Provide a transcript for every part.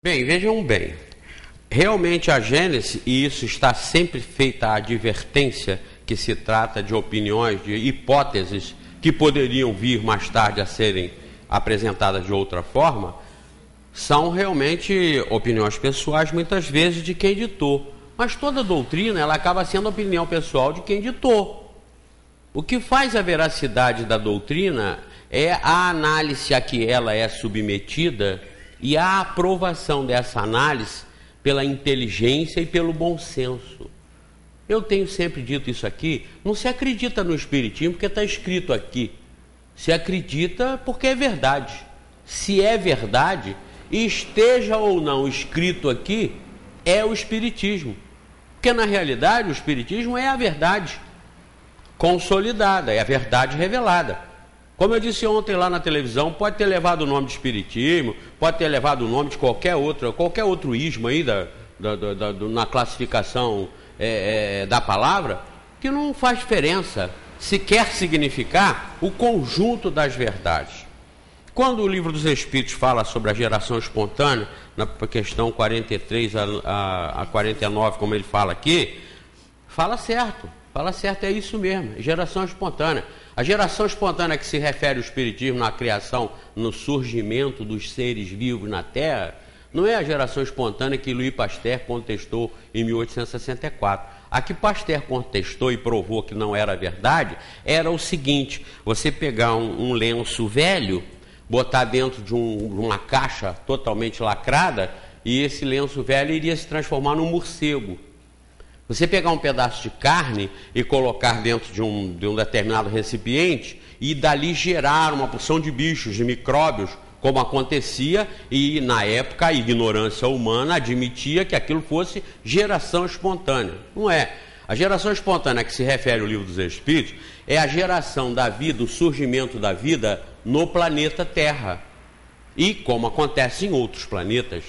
Bem, vejam bem, realmente a Gênese, e isso está sempre feita a advertência que se trata de opiniões, de hipóteses que poderiam vir mais tarde a serem apresentadas de outra forma, são realmente opiniões pessoais, muitas vezes, de quem ditou. Mas toda doutrina, ela acaba sendo opinião pessoal de quem ditou. O que faz a veracidade da doutrina é a análise a que ela é submetida e a aprovação dessa análise pela inteligência e pelo bom senso. Eu tenho sempre dito isso aqui, não se acredita no Espiritismo porque está escrito aqui. Se acredita porque é verdade. Se é verdade, esteja ou não escrito aqui, é o Espiritismo. Porque na realidade o Espiritismo é a verdade consolidada, é a verdade revelada. Como eu disse ontem lá na televisão, pode ter levado o nome de Espiritismo, pode ter levado o nome de qualquer outro ismo aí na classificação da palavra, que não faz diferença se quer significar o conjunto das verdades. Quando o Livro dos Espíritos fala sobre a geração espontânea, na questão 43 a 49, como ele fala aqui, fala certo, é isso mesmo, geração espontânea. A geração espontânea que se refere ao Espiritismo na criação, no surgimento dos seres vivos na Terra, não é a geração espontânea que Louis Pasteur contestou em 1864. A que Pasteur contestou e provou que não era verdade, era o seguinte: você pegar um lenço velho, botar dentro de uma caixa totalmente lacrada, e esse lenço velho iria se transformar num morcego. Você pegar um pedaço de carne e colocar dentro de um determinado recipiente e dali gerar uma porção de bichos, de micróbios, como acontecia, e na época a ignorância humana admitia que aquilo fosse geração espontânea. Não é. A geração espontânea a que se refere o Livro dos Espíritos é a geração da vida, o surgimento da vida no planeta Terra. E como acontece em outros planetas,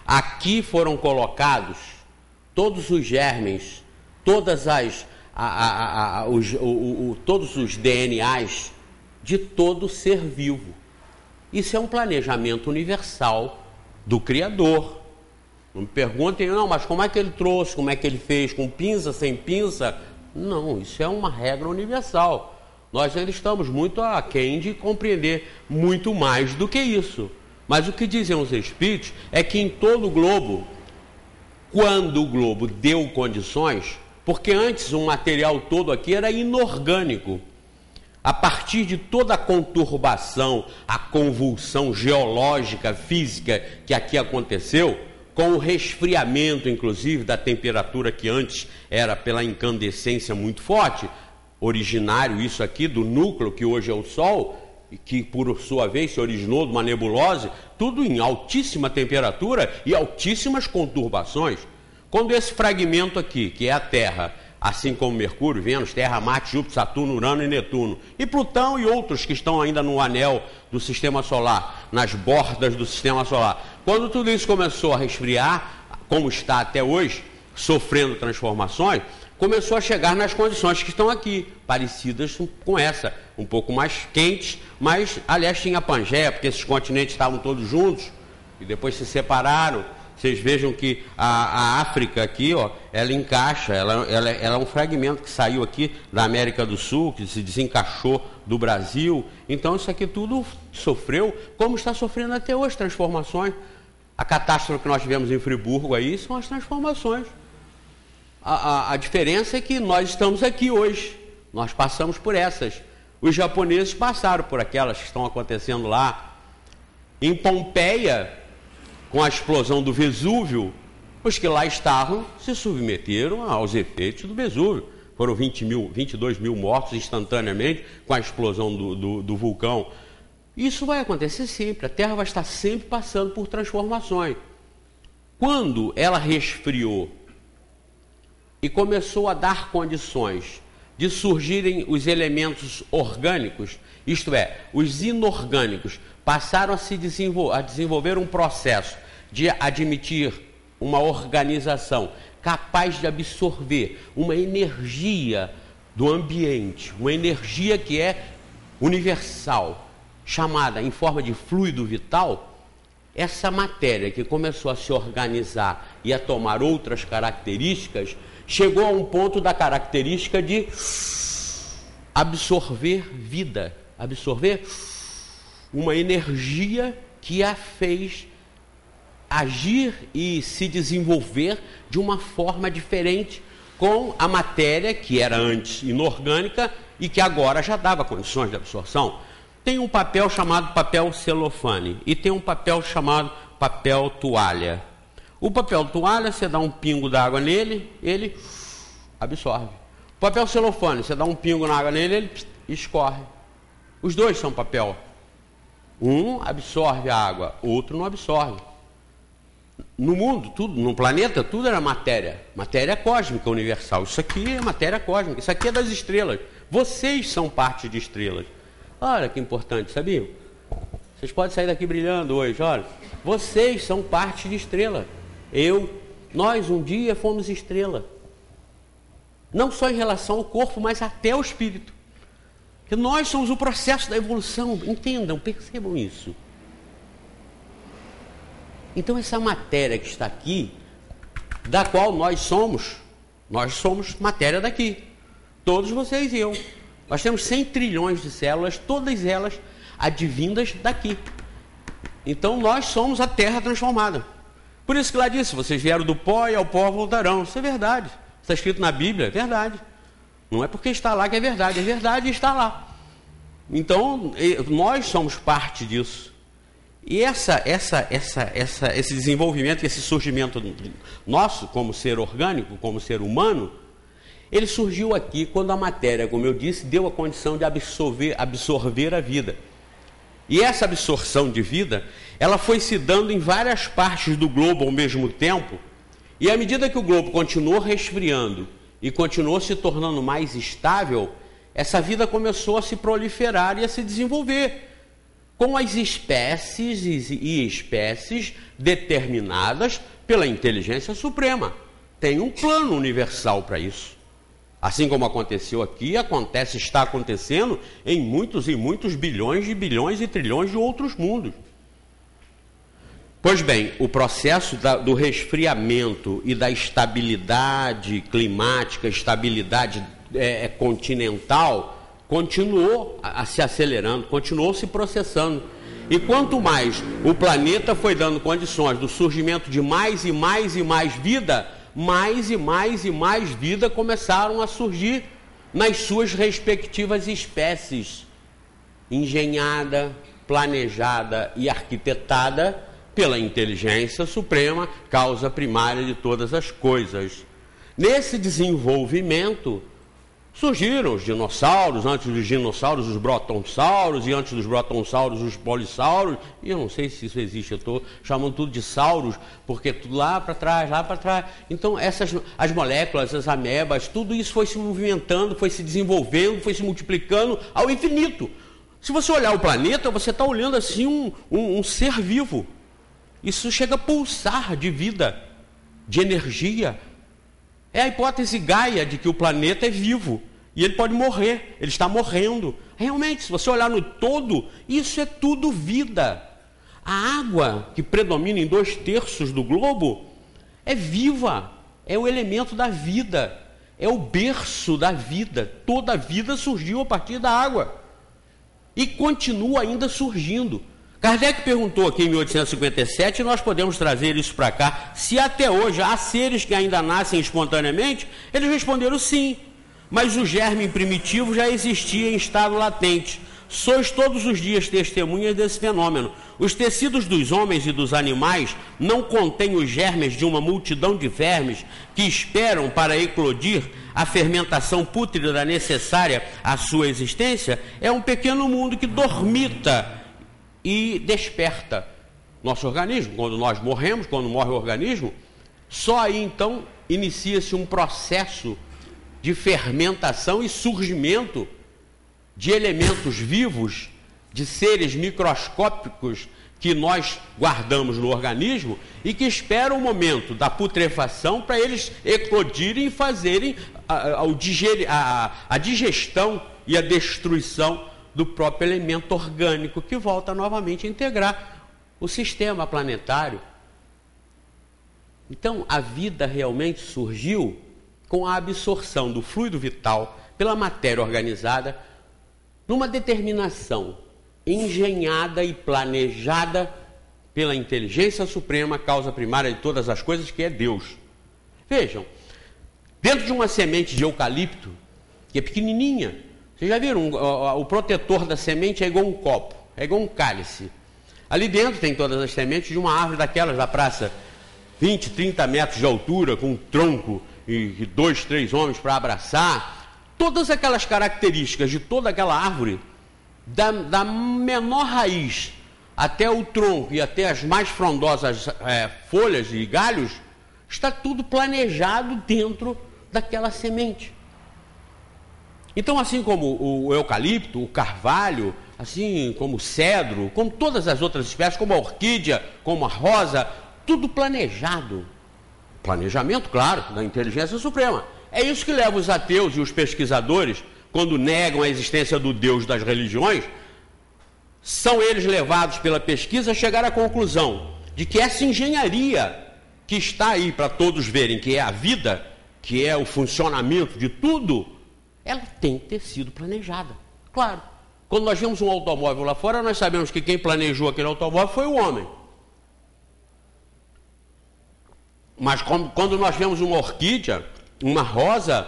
aqui foram colocados todos os germes, todos os DNAs de todo ser vivo. Isso é um planejamento universal do Criador. Não me perguntem, não, mas como é que ele trouxe, como é que ele fez, com pinça, sem pinça? Não, isso é uma regra universal. Nós ainda estamos muito aquém de compreender muito mais do que isso. Mas o que dizem os Espíritos é que em todo o globo, quando o globo deu condições, porque antes o material todo aqui era inorgânico, a partir de toda a conturbação, a convulsão geológica, física que aqui aconteceu, com o resfriamento, inclusive, da temperatura que antes era pela incandescência muito forte, originário isso aqui do núcleo que hoje é o Sol, e que por sua vez se originou de uma nebulose, tudo em altíssima temperatura e altíssimas conturbações. Quando esse fragmento aqui, que é a Terra, assim como Mercúrio, Vênus, Terra, Marte, Júpiter, Saturno, Urano e Netuno, e Plutão e outros que estão ainda no anel do Sistema Solar, nas bordas do Sistema Solar, quando tudo isso começou a resfriar, como está até hoje, sofrendo transformações, começou a chegar nas condições que estão aqui, parecidas com essa, um pouco mais quentes, mas, aliás, tinha Pangeia, porque esses continentes estavam todos juntos, e depois se separaram. Vocês vejam que a África aqui, ó, ela encaixa, ela é um fragmento que saiu aqui da América do Sul, que se desencaixou do Brasil. Então isso aqui tudo sofreu, como está sofrendo até hoje, transformações. A catástrofe que nós tivemos em Friburgo aí são as transformações. A diferença é que nós estamos aqui hoje, nós passamos por essas. Os japoneses passaram por aquelas que estão acontecendo lá. Em Pompeia, com a explosão do Vesúvio, os que lá estavam se submeteram aos efeitos do Vesúvio. Foram 22 mil mortos instantaneamente com a explosão do vulcão. Isso vai acontecer sempre, a Terra vai estar sempre passando por transformações. Quando ela resfriou e começou a dar condições de surgirem os elementos orgânicos, isto é, os inorgânicos, passaram a desenvolver um processo de admitir uma organização capaz de absorver uma energia do ambiente, uma energia que é universal, chamada em forma de fluido vital. essa matéria que começou a se organizar e a tomar outras características, chegou a um ponto da característica de absorver vida, absorver uma energia que a fez agir e se desenvolver de uma forma diferente com a matéria que era antes inorgânica e que agora já dava condições de absorção. Tem um papel chamado papel celofane e tem um papel chamado papel toalha. O papel toalha, você dá um pingo d'água nele, ele absorve. O papel celofane, você dá um pingo na água nele, ele escorre. Os dois são papel. Um absorve a água, outro não absorve. No mundo, tudo, no planeta, tudo era matéria. Matéria cósmica universal. Isso aqui é matéria cósmica. Isso aqui é das estrelas. Vocês são parte de estrelas. Olha que importante, sabiam? Vocês podem sair daqui brilhando hoje, olha. Vocês são parte de estrela. Nós um dia fomos estrela. Não só em relação ao corpo, mas até ao espírito. Porque nós somos o processo da evolução. Entendam, percebam isso. Então essa matéria que está aqui, da qual nós somos matéria daqui. Todos vocês e eu. Nós temos 100 trilhões de células, todas elas advindas daqui. Então nós somos a Terra transformada. Por isso que lá disse, vocês vieram do pó e ao pó voltarão. Isso é verdade. Está escrito na Bíblia, é verdade. Não é porque está lá que é verdade e está lá. Então nós somos parte disso. E esse desenvolvimento, esse surgimento nosso como ser orgânico, como ser humano, ele surgiu aqui quando a matéria, como eu disse, deu a condição de absorver a vida. E essa absorção de vida, ela foi se dando em várias partes do globo ao mesmo tempo, e à medida que o globo continuou resfriando e continuou se tornando mais estável, essa vida começou a se proliferar e a se desenvolver, com as espécies e espécies determinadas pela inteligência suprema. Tem um plano universal para isso. Assim como aconteceu aqui, está acontecendo em muitos e muitos bilhões e trilhões de outros mundos. Pois bem, o processo do resfriamento e da estabilidade climática, estabilidade continental, continuou se acelerando, continuou se processando. E quanto mais o planeta foi dando condições do surgimento de mais e mais e mais vida, mais e mais e mais vida começaram a surgir nas suas respectivas espécies, engenhada, planejada e arquitetada pela inteligência suprema, causa primária de todas as coisas. Nesse desenvolvimento, surgiram os dinossauros, antes dos dinossauros os brotonsauros, e antes dos brotonsauros os polissauros, e eu não sei se isso existe, eu estou chamando tudo de sauros, porque tudo lá para trás. Então as moléculas, as amebas, tudo isso foi se movimentando, foi se desenvolvendo, foi se multiplicando ao infinito. Se você olhar o planeta, você está olhando assim um ser vivo. Isso chega a pulsar de vida, de energia. É a hipótese Gaia de que o planeta é vivo e ele pode morrer, ele está morrendo. Realmente, se você olhar no todo, isso é tudo vida. A água que predomina em 2/3 do globo é viva, é o elemento da vida, é o berço da vida. Toda a vida surgiu a partir da água e continua ainda surgindo. Kardec perguntou aqui em 1857, e nós podemos trazer isso para cá, se até hoje há seres que ainda nascem espontaneamente. Eles responderam sim, mas o germe primitivo já existia em estado latente. Sois todos os dias testemunhas desse fenômeno. Os tecidos dos homens e dos animais não contêm os germes de uma multidão de vermes que esperam para eclodir a fermentação pútrida necessária à sua existência. É um pequeno mundo que dormita e desperta nosso organismo. Quando nós morremos, quando morre o organismo, só aí então inicia-se um processo de fermentação e surgimento de elementos vivos, de seres microscópicos que nós guardamos no organismo e que esperam o momento da putrefação para eles eclodirem e fazerem a digestão e a destruição do próprio elemento orgânico, que volta novamente a integrar o sistema planetário. Então, a vida realmente surgiu com a absorção do fluido vital pela matéria organizada, numa determinação engenhada e planejada pela inteligência suprema, causa primária de todas as coisas, que é Deus. Vejam, dentro de uma semente de eucalipto, que é pequenininha, vocês já viram, o protetor da semente é igual um copo, é igual um cálice. Ali dentro tem todas as sementes de uma árvore daquelas da praça, 20, 30 metros de altura, com um tronco e 2, 3 homens para abraçar. Todas aquelas características de toda aquela árvore, da menor raiz até o tronco e até as mais frondosas folhas e galhos, está tudo planejado dentro daquela semente. Então, assim como o eucalipto, o carvalho, assim como o cedro, como todas as outras espécies, como a orquídea, como a rosa, tudo planejado. Planejamento, claro, da inteligência suprema. É isso que leva os ateus e os pesquisadores, quando negam a existência do Deus das religiões, são eles levados pela pesquisa a chegar à conclusão de que essa engenharia que está aí para todos verem, que é a vida, que é o funcionamento de tudo, ela tem que ter sido planejada. Claro, quando nós vemos um automóvel lá fora, nós sabemos que quem planejou aquele automóvel foi o homem. Mas quando nós vemos uma orquídea, uma rosa,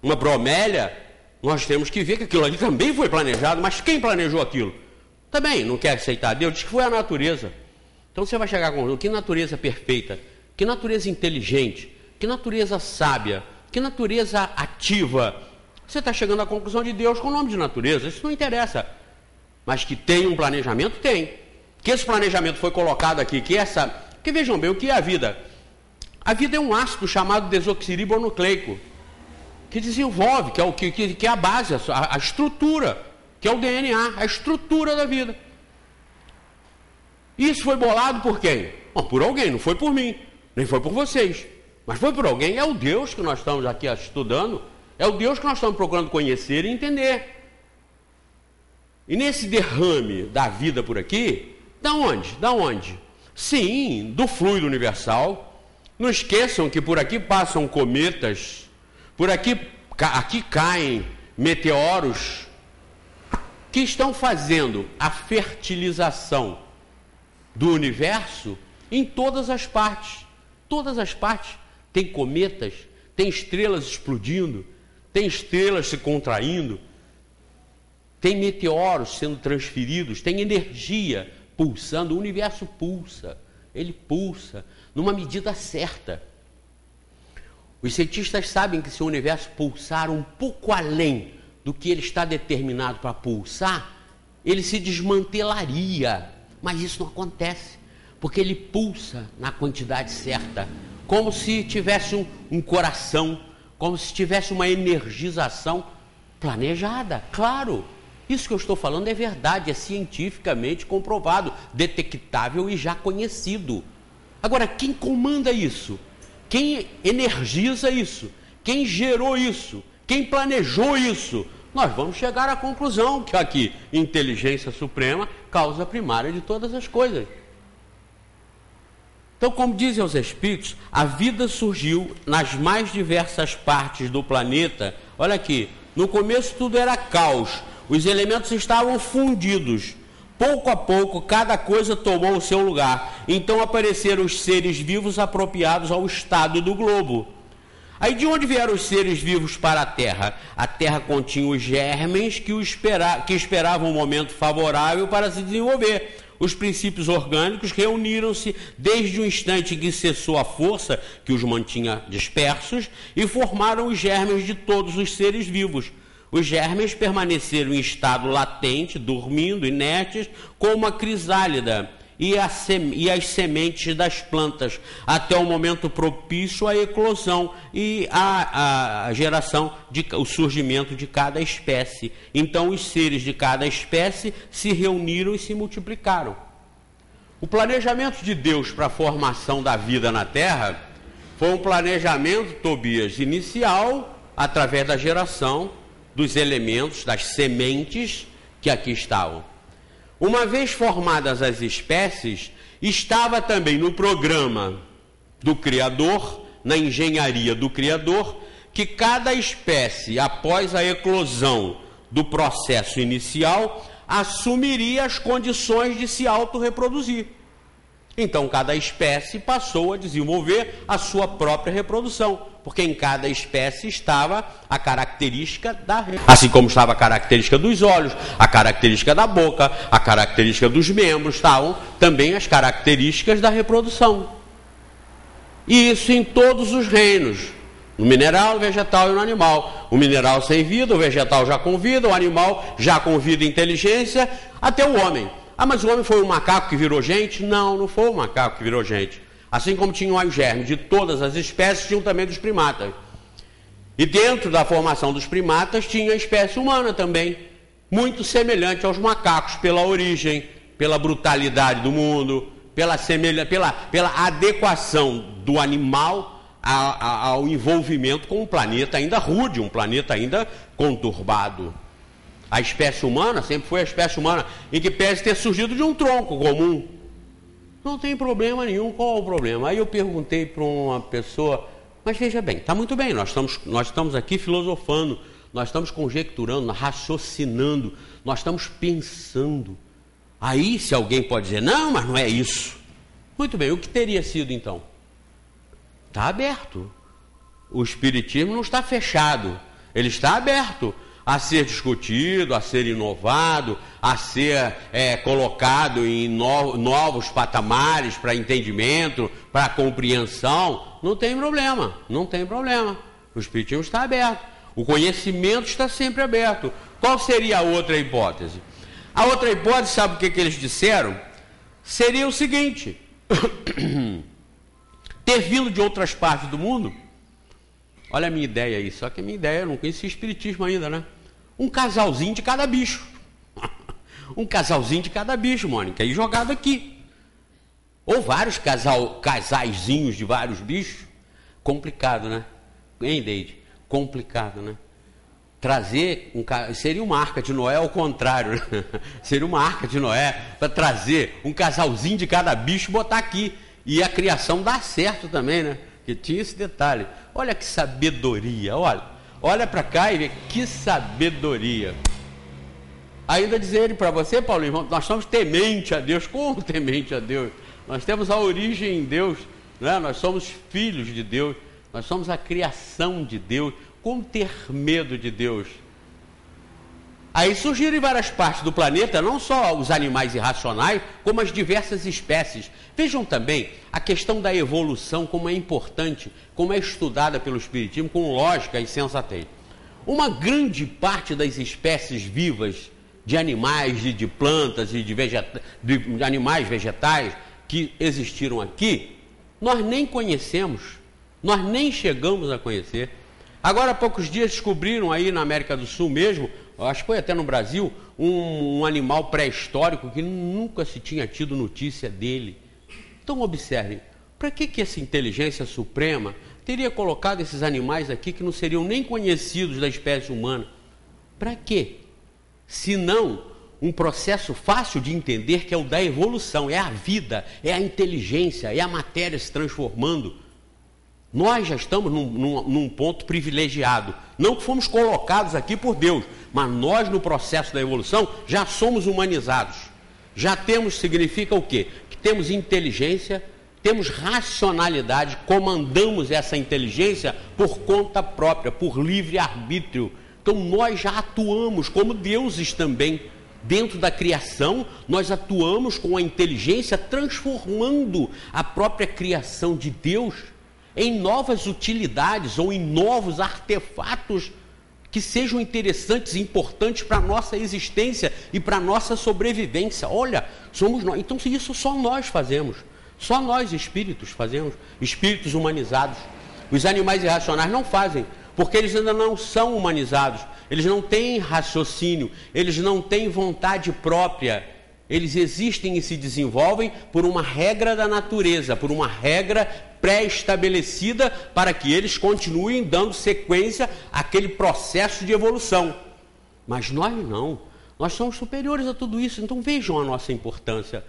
uma bromélia, nós temos que ver que aquilo ali também foi planejado. Mas quem planejou aquilo? Também não quer aceitar Deus, diz que foi a natureza. Então você vai chegar com que natureza perfeita, que natureza inteligente, que natureza sábia, que natureza ativa. Você está chegando à conclusão de Deus com o nome de natureza, isso não interessa. Mas que tem um planejamento, tem. Que esse planejamento foi colocado aqui, que vejam bem, o que é a vida? A vida é um ácido chamado desoxirribonucleico, que desenvolve, que é a base, a estrutura, que é o DNA, a estrutura da vida. Isso foi bolado por quem? Bom, por alguém, não foi por mim, nem foi por vocês, mas foi por alguém. É o Deus que nós estamos aqui estudando, é o Deus que nós estamos procurando conhecer e entender. E nesse derrame da vida por aqui, da onde? Da onde? Sim, do fluido universal. Não esqueçam que por aqui passam cometas, por aqui caem meteoros, que estão fazendo a fertilização do universo em todas as partes. Todas as partes. Tem cometas, tem estrelas explodindo, tem estrelas se contraindo, tem meteoros sendo transferidos, tem energia pulsando, o universo pulsa, ele pulsa numa medida certa. Os cientistas sabem que se o universo pulsar um pouco além do que ele está determinado para pulsar, ele se desmantelaria, mas isso não acontece, porque ele pulsa na quantidade certa, como se tivesse um coração, como se tivesse uma energização planejada. Claro, isso que eu estou falando é verdade, é cientificamente comprovado, detectável e já conhecido. Agora, quem comanda isso? Quem energiza isso? Quem gerou isso? Quem planejou isso? Nós vamos chegar à conclusão que aqui, inteligência suprema, causa primária de todas as coisas. Então, como dizem os espíritos, a vida surgiu nas mais diversas partes do planeta. Olha aqui, no começo tudo era caos, os elementos estavam fundidos. Pouco a pouco, cada coisa tomou o seu lugar. Então apareceram os seres vivos apropriados ao estado do globo. Aí de onde vieram os seres vivos para a Terra? A Terra continha os germens que esperavam um momento favorável para se desenvolver. Os princípios orgânicos reuniram-se desde o instante em que cessou a força que os mantinha dispersos e formaram os germens de todos os seres vivos. Os germens permaneceram em estado latente, dormindo, inertes, como uma crisálida e as sementes das plantas, até o momento propício à eclosão e à geração, o surgimento de cada espécie. Então os seres de cada espécie se reuniram e se multiplicaram. O planejamento de Deus para a formação da vida na Terra foi um planejamento, Tobias, inicial, através da geração dos elementos, das sementes que aqui estavam. Uma vez formadas as espécies, estava também no programa do Criador, na engenharia do Criador, que cada espécie, após a eclosão do processo inicial, assumiria as condições de se autorreproduzir. Então, cada espécie passou a desenvolver a sua própria reprodução, porque em cada espécie estava a característica da reprodução. Assim como estava a característica dos olhos, a característica da boca, a característica dos membros, estavam também as características da reprodução. E isso em todos os reinos, no mineral, no vegetal e no animal. O mineral sem vida, o vegetal já com vida, o animal já com vida e inteligência, até o homem. Ah, mas o homem foi um macaco que virou gente? Não, não foi um macaco que virou gente. Assim como tinham os germes de todas as espécies, tinham também dos primatas. E dentro da formação dos primatas tinha a espécie humana também, muito semelhante aos macacos pela origem, pela brutalidade do mundo, pela adequação do animal ao envolvimento com um planeta ainda rude, um planeta ainda conturbado. A espécie humana sempre foi a espécie humana, em que pese ter surgido de um tronco comum. Não tem problema nenhum, qual é o problema? Aí eu perguntei para uma pessoa, mas veja bem, está muito bem, nós estamos aqui filosofando, nós estamos conjecturando, raciocinando, nós estamos pensando. Aí se alguém pode dizer, não, mas não é isso. Muito bem, o que teria sido então? Está aberto. O Espiritismo não está fechado, ele está aberto a ser discutido, a ser inovado, a ser colocado em novos patamares para entendimento, para compreensão. Não tem problema, não tem problema. O Espiritismo está aberto. O conhecimento está sempre aberto. Qual seria a outra hipótese? A outra hipótese, sabe o que eles disseram? Seria o seguinte: ter vindo de outras partes do mundo, olha a minha ideia aí, só que a minha ideia, eu não conheci o Espiritismo ainda, né? Um casalzinho de cada bicho. Um casalzinho de cada bicho, Mônica, e jogado aqui. Ou vários casaizinhos de vários bichos. Complicado, né? Hein, Deide? Complicado, né? Trazer seria uma arca de Noé ao contrário, né? Seria uma arca de Noé para trazer um casalzinho de cada bicho e botar aqui. E a criação dá certo também, né? Porque tinha esse detalhe. Olha que sabedoria, olha para cá e vê que sabedoria. Ainda dizer para você, Paulinho, nós somos temente a Deus. Como temente a Deus? Nós temos a origem em Deus, né? Nós somos filhos de Deus, nós somos a criação de Deus. Como ter medo de Deus? Aí surgiram em várias partes do planeta, não só os animais irracionais, como as diversas espécies. Vejam também a questão da evolução, como é importante, como é estudada pelo Espiritismo, com lógica e sensatez. Uma grande parte das espécies vivas, de animais, de plantas e de animais vegetais que existiram aqui, nós nem conhecemos, nós nem chegamos a conhecer. Agora há poucos dias descobriram aí na América do Sul mesmo, acho que foi até no Brasil, um animal pré-histórico que nunca se tinha tido notícia dele. Então observem, para que essa inteligência suprema teria colocado esses animais aqui que não seriam nem conhecidos da espécie humana? Para quê? Se não um processo fácil de entender, que é o da evolução, é a vida, é a inteligência, é a matéria se transformando. Nós já estamos num ponto privilegiado. Não que fomos colocados aqui por Deus, mas nós no processo da evolução já somos humanizados. Já temos, significa o quê? Que temos inteligência, temos racionalidade, comandamos essa inteligência por conta própria, por livre arbítrio. Então nós já atuamos como deuses também. Dentro da criação, nós atuamos com a inteligência, transformando a própria criação de Deus em novas utilidades ou em novos artefatos que sejam interessantes e importantes para a nossa existência e para a nossa sobrevivência. Olha, somos nós. Então isso só nós fazemos. Só nós espíritos fazemos. Espíritos humanizados. Os animais irracionais não fazem, porque eles ainda não são humanizados. Eles não têm raciocínio. Eles não têm vontade própria. Eles existem e se desenvolvem por uma regra da natureza, por uma regra pré-estabelecida para que eles continuem dando sequência àquele processo de evolução. Mas nós não. Nós somos superiores a tudo isso. Então vejam a nossa importância.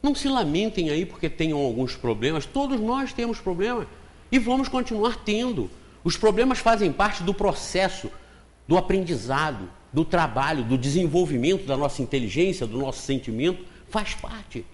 Não se lamentem aí porque tenham alguns problemas. Todos nós temos problemas e vamos continuar tendo. Os problemas fazem parte do processo, do aprendizado, do trabalho, do desenvolvimento da nossa inteligência, do nosso sentimento. Faz parte.